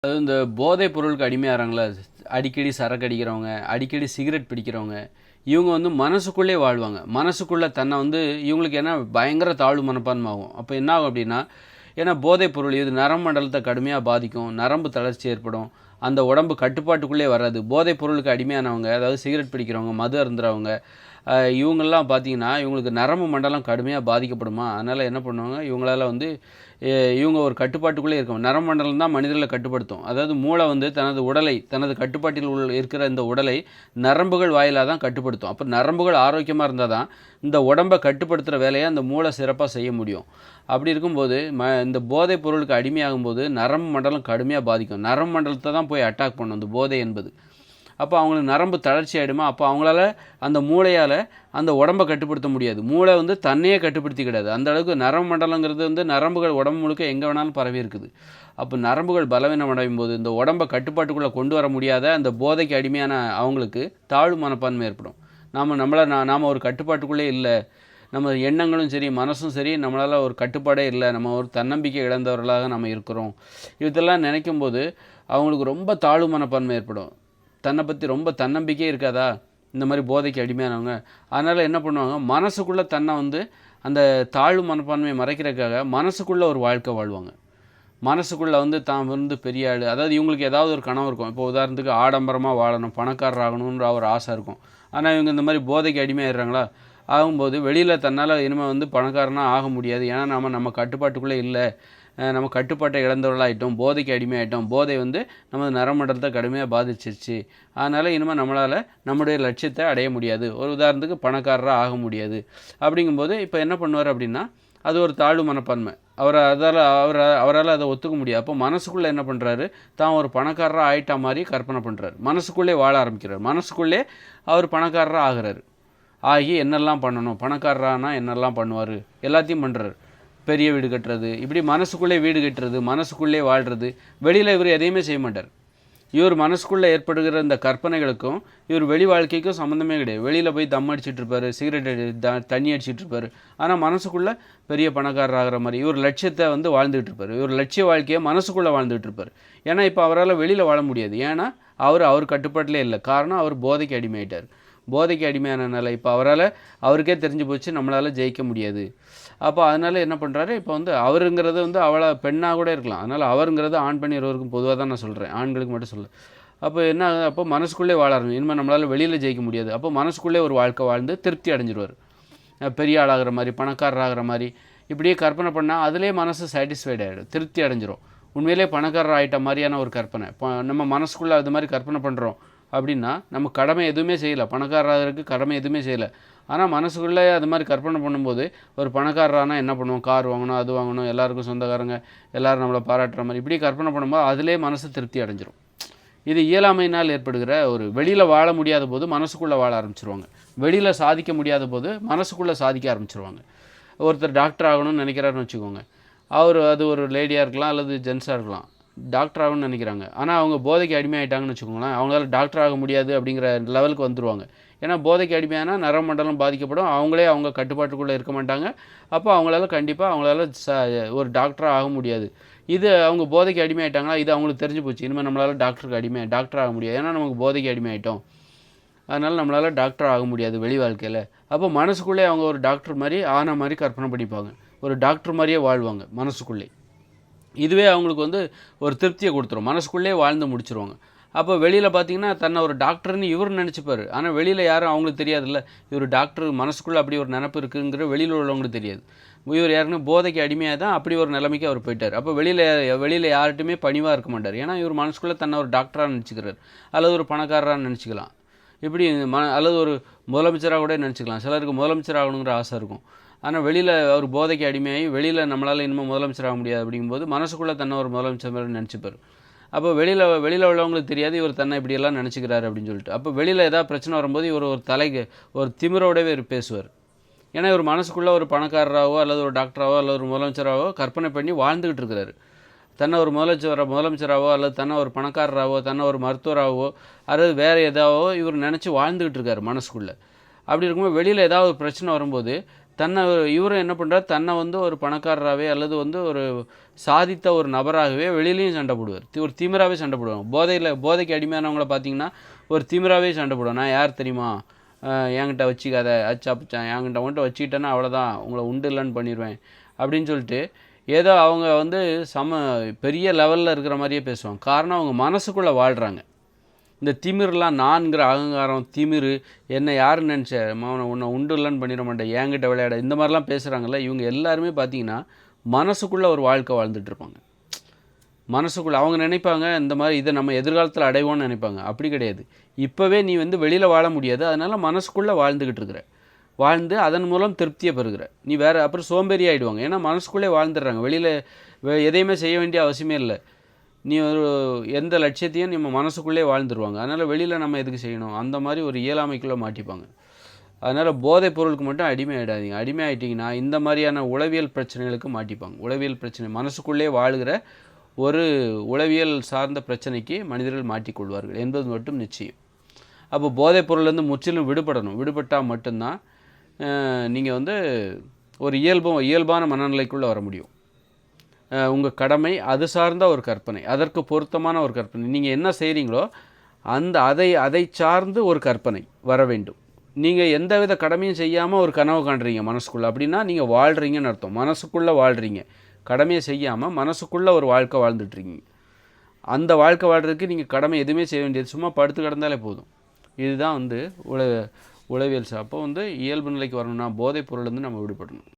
அது இந்த போதைப் பொருளுக்கு அடிமையாகிறாங்களா, அடிக்கடி சரக்கு அடிக்கிறவங்க, அடிக்கடி சிகரெட் பிடிக்கிறவங்க, இவங்க வந்து மனசுக்குள்ளே வாழ்வாங்க. மனசுக்குள்ளே தன்னை வந்து இவங்களுக்கு என்ன பயங்கர தாழ்வு மனப்பான்மை ஆகும். அப்போ என்ன ஆகும் அப்படின்னா, ஏன்னா போதைப் பொருள் இது நரம்பு மண்டலத்தை கடுமையாக பாதிக்கும், நரம்பு தளர்ச்சி ஏற்படும், அந்த உடம்பு கட்டுப்பாட்டுக்குள்ளே வராது. போதைப் பொருளுக்கு அடிமையானவங்க, அதாவது சிகரெட் பிடிக்கிறவங்க, மது அருந்துறவங்க, இவங்கெல்லாம் பார்த்தீங்கன்னா இவங்களுக்கு நரம்பு மண்டலம் கடுமையாக பாதிக்கப்படுமா. அதனால் என்ன பண்ணுவாங்க, இவங்களால வந்து இவங்க ஒரு கட்டுப்பாட்டுக்குள்ளே இருக்கும். நரம்பு மண்டலம் தான் மனிதர்களை கட்டுப்படுத்தும். அதாவது மூளை வந்து தனது உடலை, தனது கட்டுப்பாட்டில் இருக்கிற இந்த உடலை நரம்புகள் வாயிலாக தான் கட்டுப்படுத்தும். அப்போ நரம்புகள் ஆரோக்கியமாக இருந்தால் தான் இந்த உடம்பை கட்டுப்படுத்துகிற வேலையை அந்த மூளை சிறப்பாக செய்ய முடியும். அப்படி இருக்கும்போது இந்த போதைப் பொருளுக்கு அடிமையாகும்போது நரம்பு மண்டலம் கடுமையாக பாதிக்கும். நரம்பு மண்டலத்தை தான் போய் அட்டாக் பண்ணும் இந்த போதை என்பது. அப்போ அவங்களுக்கு நரம்பு தளர்ச்சி ஆகிடுமா. அப்போ அவங்களால அந்த மூளையால் அந்த உடம்பை கட்டுப்படுத்த முடியாது. மூளை வந்து தன்னையே கட்டுப்படுத்திக்கிடாது. அந்த அளவுக்கு நரம்பு மண்டலங்கிறது வந்து நரம்புகள் உடம்பு முழுக்க எங்கே வேணாலும் பரவி இருக்குது. அப்போ நரம்புகள் பலவீனம் அடையும் போது இந்த உடம்பை கட்டுப்பாட்டுக்குள்ளே கொண்டு வர முடியாத அந்த போதைக்கு அடிமையான அவங்களுக்கு தாழ்வு மனப்பான்மை ஏற்படும். நாம் ஒரு கட்டுப்பாட்டுக்குள்ளே இல்லை, நம்ம எண்ணங்களும் சரி மனசும் சரி நம்மளால் ஒரு கட்டுப்பாடே இல்லை, நம்ம ஒரு தன்னம்பிக்கை இழந்தவர்களாக நம்ம இருக்கிறோம். இதெல்லாம் நினைக்கும் போது அவங்களுக்கு ரொம்ப தாழ்வு மனப்பான்மை ஏற்படும். தன்னை பற்றி ரொம்ப தன்னம்பிக்கையே இருக்காதா இந்த மாதிரி போதைக்கு அடிமையானவங்க. அதனால் என்ன பண்ணுவாங்க, மனசுக்குள்ளே தன்னை வந்து அந்த தாழ்வு மனப்பான்மையை மறைக்கிறதுக்காக மனசுக்குள்ளே ஒரு வாழ்க்கை வாழ்வாங்க. மனசுக்குள்ளே வந்து தான் வந்து பெரிய ஆள், அதாவது இவங்களுக்கு ஏதாவது ஒரு கனவு இருக்கும். இப்போ உதாரணத்துக்கு ஆடம்பரமாக வாழணும், பணக்காரர் ஆகணுன்ற ஒரு ஆசை இருக்கும். ஆனால் இவங்க இந்த மாதிரி போதைக்கு அடிமையாயிடுறாங்களா, ஆகும்போது வெளியில் தன்னால் இனிமேல் வந்து பணக்காரனாக ஆக முடியாது. ஏன்னா நம்ம கட்டுப்பாட்டுக்குள்ளே இல்லை, நம்ம கட்டுப்பாட்டை இழந்தவர்களாகிட்டோம், போதைக்கு அடிமையாகிட்டோம், போதை வந்து நமது நரமண்டலத்தை கடுமையாக பாதிச்சிருச்சு, அதனால் இனிமேல் நம்மளால் நம்முடைய லட்சியத்தை அடைய முடியாது, ஒரு உதாரணத்துக்கு பணக்காரராக ஆக முடியாது. அப்படிங்கும்போது இப்போ என்ன பண்ணுவார் அப்படின்னா, அது ஒரு தாழ்வு மனப்பான்மை. அவரால் அதை ஒத்துக்க முடியாது. அப்போ மனசுக்குள்ளே என்ன பண்ணுறாரு, தான் ஒரு பணக்காரராக ஆகிட்டா மாதிரி கற்பனை பண்ணுறாரு. மனசுக்குள்ளே வாழ ஆரம்பிக்கிறார். மனசுக்குள்ளே அவர் பணக்காரராக ஆகிறாரு. ஆகி என்னெல்லாம் பண்ணணும், பணக்காரரானா என்னெல்லாம் பண்ணுவார், எல்லாத்தையும் பண்ணுறாரு. பெரிய வீடு கட்டுறது, இப்படி மனசுக்குள்ளே வீடு கட்டுறது, மனசுக்குள்ளே வாழ்கிறது. வெளியில் இவர் எதையுமே செய்ய மாட்டார். இவர் மனசுக்குள்ளே ஏற்படுகிற இந்த கற்பனைகளுக்கும் இவர் வெளி வாழ்க்கைக்கும் சம்மந்தமே கிடையாது. வெளியில் போய் தம் அடிச்சுட்டு இருப்பார், சிகரெட் தண்ணி அடிச்சுட்டு இருப்பார். ஆனால் மனசுக்குள்ளே பெரிய பணக்காரர் ஆகிற மாதிரி இவர் லட்சியத்தை வந்து வாழ்ந்துகிட்டு இருப்பார். இவர் லட்சிய வாழ்க்கையை மனசுக்குள்ளே வாழ்ந்துகிட்டு இருப்பார். ஏன்னா இப்போ அவரால் வெளியில் வாழ முடியாது. ஏன்னா அவர் கட்டுப்பாட்டிலே இல்லை. காரணம் அவர் போதைக்கு அடிமையாயிட்டார். போதைக்கு அடிமையானனால இப்போ அவருக்கே தெரிஞ்சு போச்சு நம்மளால் ஜெயிக்க முடியாது. அப்போ அதனால் என்ன பண்ணுறாரு, இப்போ வந்து அவருங்கிறது வந்து அவளை பெண்ணாக கூட இருக்கலாம். அதனால் அவருங்கிறது ஆண் பெண் இருவருக்கும் பொதுவாக தான் நான் சொல்கிறேன், ஆண்களுக்கு மட்டும் சொல்ல. அப்போ என்ன ஆகுது, அப்போ மனசுக்குள்ளே வாழ ஆரம்பிக்கும். இனிமேல் நம்மளால் வெளியில் ஜெயிக்க முடியாது. அப்போ மனசுக்குள்ளே ஒரு வாழ்க்கை வாழ்ந்து திருப்தி அடைஞ்சிருவார். பெரிய ஆளாகிற மாதிரி, பணக்காரர் ஆகிற மாதிரி இப்படியே கற்பனை பண்ணால் அதிலே மனசு சாட்டிஸ்ஃபைட் ஆகிடும், திருப்தி அடைஞ்சிரும். உண்மையிலே பணக்காரர் ஆகிட்ட மாதிரியான ஒரு கற்பனை. நம்ம மனசுக்குள்ளே அது மாதிரி கற்பனை பண்ணுறோம் அப்படின்னா நம்ம கடமை எதுவுமே செய்யலை, பணக்காரருக்கு கடமை எதுவுமே செய்யலை. ஆனால் மனசுக்குள்ளே அது மாதிரி கற்பனை பண்ணும்போது ஒரு பணக்காரரானா என்ன பண்ணுவோம், கார் வாங்கணும், அது வாங்கணும், எல்லாருக்கும் சொந்தக்காரங்க எல்லோரும் நம்மளை பாராட்டுற மாதிரி இப்படி கற்பனை பண்ணும்போது அதிலே மனசு திருப்தி அடைஞ்சிரும். இது இயலாமையினால் ஏற்படுகிற ஒரு வெளியில் வாழ முடியாத போது மனசுக்குள்ளே வாழ ஆரம்பிச்சிருவாங்க. வெளியில் சாதிக்க முடியாத போது மனசுக்குள்ளே சாதிக்க ஆரம்பிச்சிருவாங்க. ஒருத்தர் டாக்டர் ஆகணும்னு நினைக்கிறாருன்னு வச்சுக்கோங்க, அது ஒரு லேடியாக இருக்கலாம் அல்லது ஜென்ஸாக இருக்கலாம், டாக்டர் ஆகணும்னு நினைக்கிறாங்க. ஆனால் அவங்க போதைக்கு அடிமையாயிட்டாங்கன்னு வச்சுக்கோங்களேன், அவங்களால டாக்டர் ஆக முடியாது அப்படிங்கிற லெவலுக்கு வந்துடுவாங்க. ஏன்னா போதைக்கு அடிமையானால் நரம்பு மண்டலம் பாதிக்கப்படும், அவங்க கட்டுப்பாட்டுக்குள்ளே இருக்க மாட்டாங்க. அப்போ அவங்களால ஒரு டாக்டராக ஆக முடியாது. இது அவங்க போதைக்கு அடிமையாயிட்டாங்களா, இது அவங்களுக்கு தெரிஞ்சு போச்சு, இனிமேல் நம்மளால் டாக்டர் ஆக முடியாது, ஏன்னா நமக்கு போதைக்கு அடிமையாயிட்டோம், அதனால் நம்மளால் டாக்டர் ஆக முடியாது வெளி வாழ்க்கையில். அப்போ மனசுக்குள்ளே அவங்க ஒரு டாக்டர் மாதிரி ஆன மாதிரி கற்பனை பண்ணிப்பாங்க, ஒரு டாக்டர் மாதிரியே வாழ்வாங்க மனசுக்குள்ளே. இதுவே அவங்களுக்கு வந்து ஒரு திருப்தியை கொடுத்துரும், மனசுக்குள்ளே வாழ்ந்து முடிச்சிருவாங்க. அப்போ வெளியில் பார்த்தீங்கன்னா தன்னை ஒரு டாக்டர்னு இவர் நினச்சிப்பார். ஆனால் வெளியில் யாரும் அவங்களுக்கு தெரியாதுல்ல, இவர் டாக்டர் மனசுக்குள்ளே அப்படி ஒரு நினப்பு இருக்குங்கிற வெளியில் உள்ளவங்களுக்கு தெரியாது. இவர் யாருன்னா போதைக்கு அடிமையாக தான் அப்படி ஒரு நிலைமைக்கு அவர் போயிட்டார். அப்போ வெளியில் யார்கிட்டையுமே பணிவாக இருக்க மாட்டார். ஏன்னா இவர் மனசுக்குள்ளே தன்னை ஒரு டாக்டராக நினச்சிக்கிறார், அல்லது ஒரு பணக்காரராக நினச்சிக்கலாம், இப்படி அல்லது ஒரு முதலமைச்சராக கூட நினச்சிக்கலாம். சிலருக்கு முதலமைச்சர் ஆகணுங்கிற ஆசை இருக்கும். ஆனால் வெளியில் அவர் போதைக்கு அடிமையாகி வெளியில் நம்மளால் இன்னும் முதலமைச்சர் ஆக முடியாது அப்படிங்கும்போது மனசுக்குள்ளே தன்னை ஒரு முதலமைச்சர் மாதிரி நினச்சிப்பார். அப்போ வெளியில் உள்ளவங்களுக்கு தெரியாது இவர் தன்னை இப்படியெல்லாம் நினச்சிக்கிறாரு அப்படின்னு சொல்லிட்டு. அப்போ வெளியில் ஏதாவது பிரச்சனை வரும்போது இவர் ஒரு திமிரோடவே பேசுவார். ஏன்னா இவர் மனசுக்குள்ளே ஒரு பணக்காரராகவோ அல்லது ஒரு டாக்டராகவோ அல்லது ஒரு முதலமைச்சராகவோ கற்பனை பண்ணி வாழ்ந்துக்கிட்டு இருக்கிறாரு. தன்னை ஒரு முதலமைச்சராகவோ அல்லது தன்னை ஒரு பணக்காரராகவோ தன்னை ஒரு மருத்துவராகவோ அல்லது வேறு ஏதாவோ இவர் நினச்சி வாழ்ந்துக்கிட்டு இருக்காரு மனசுக்குள்ளே. அப்படி இருக்கும்போது வெளியில் ஏதாவது ஒரு பிரச்சனை வரும்போது தன்னை இவரும் என்ன பண்ணுறார், தன்னை வந்து ஒரு பணக்காரராகவே அல்லது வந்து ஒரு சாதித்த ஒரு நபராகவே வெளியிலையும் சண்டை போடுவார். ஒரு திமிராகவே சண்டை போடுவாங்க. போதைக்கு அடிமையானவங்கள பார்த்தீங்கன்னா ஒரு திமிராகவே சண்டை போடுவாங்க. நான் யார் தெரியுமா, என்கிட்ட வச்சுக்காத, அச்சா பிச்சான், என்கிட்ட உன்கிட்ட வச்சுக்கிட்டேன்னா அவ்வளோதான், உங்களை உண்டு இல்லைன்னு பண்ணிடுவேன் அப்படின்னு சொல்லிட்டு ஏதோ அவங்க வந்து பெரிய லெவலில் இருக்கிற மாதிரியே பேசுவாங்க. காரணம் அவங்க மனசுக்குள்ளே வாழ்கிறாங்க. இந்த திமிர்லாம், நான்கிற அகங்காரம், திமிரு, என்ன யாருன்னு நினச்ச உன்னை உண்டு இல்லைன்னு பண்ணிட மாட்டேன், என்கிட்ட விளையாட, இந்த மாதிரிலாம் பேசுகிறாங்கல்ல, இவங்க எல்லாருமே பார்த்தீங்கன்னா மனசுக்குள்ளே ஒரு வாழ்க்கை வாழ்ந்துட்டுருப்பாங்க. மனசுக்குள்ளே அவங்க நினைப்பாங்க இந்த மாதிரி இதை நம்ம எதிர்காலத்தில் அடைவோன்னு நினைப்பாங்க. அப்படி கிடையாது. இப்போவே நீ வந்து வெளியில் வாழ முடியாது, அதனால் மனசுக்குள்ளே வாழ்ந்துக்கிட்டு இருக்கிற, வாழ்ந்து அதன் மூலம் திருப்தியை பெறுகிற. நீ வேறு அப்புறம் சோம்பேறி ஆகிடுவாங்க. ஏன்னா மனசுக்குள்ளே வாழ்ந்துடுறாங்க. வெளியில் எதையுமே செய்ய வேண்டிய அவசியமே இல்லை. நீ ஒரு எந்த லட்சியத்தையும் நம்ம மனசுக்குள்ளே வாழ்ந்துருவாங்க. அதனால் வெளியில் நம்ம எதுக்கு செய்யணும், அந்த மாதிரி ஒரு இயலாமைக்குள்ளே மாட்டிப்பாங்க. அதனால் போதைப் பொருளுக்கு மட்டும் அடிமை ஆகிடாதீங்க. அடிமை ஆகிட்டிங்கன்னா இந்த மாதிரியான உளவியல் பிரச்சனைகளுக்கு மாட்டிப்பாங்க. உளவியல் பிரச்சனை, மனசுக்குள்ளே வாழ்கிற ஒரு உளவியல் சார்ந்த பிரச்சனைக்கு மனிதர்கள் மாட்டிக்கொள்வார்கள் என்பது மட்டும் நிச்சயம். அப்போ போதைப் பொருள்லேருந்து முற்றிலும் விடுபடணும். விடுபட்டால் மட்டும்தான் நீங்கள் வந்து ஒரு இயல்பான மனநிலைக்குள்ளே வர முடியும். உங்கள் கடமை அது சார்ந்த ஒரு கற்பனை, அதற்கு பொருத்தமான ஒரு கற்பனை, நீங்கள் என்ன செய்கிறீங்களோ அதை சார்ந்து ஒரு கற்பனை வர வேண்டும். நீங்கள் எந்தவித கடமையும் செய்யாமல் ஒரு கனவு காண்றீங்க மனசுக்குள்ளே, அப்படின்னா நீங்கள் வாழ்கிறீங்கன்னு அர்த்தம். மனசுக்குள்ளே வாழ்கிறீங்க, கடமையை செய்யாமல் மனசுக்குள்ளே ஒரு வாழ்க்கை வாழ்ந்துட்டுருக்கீங்க. அந்த வாழ்க்கை வாழ்கிறதுக்கு நீங்கள் கடமை எதுவுமே செய்ய வேண்டியது, சும்மா படுத்து கிடந்தாலே போதும். இதுதான் வந்து உளவியல். அப்போ வந்து இயல்பு நிலைக்கு வரணும்னா போதைப் பொருள்லேருந்து நம்ம விடுபடணும்.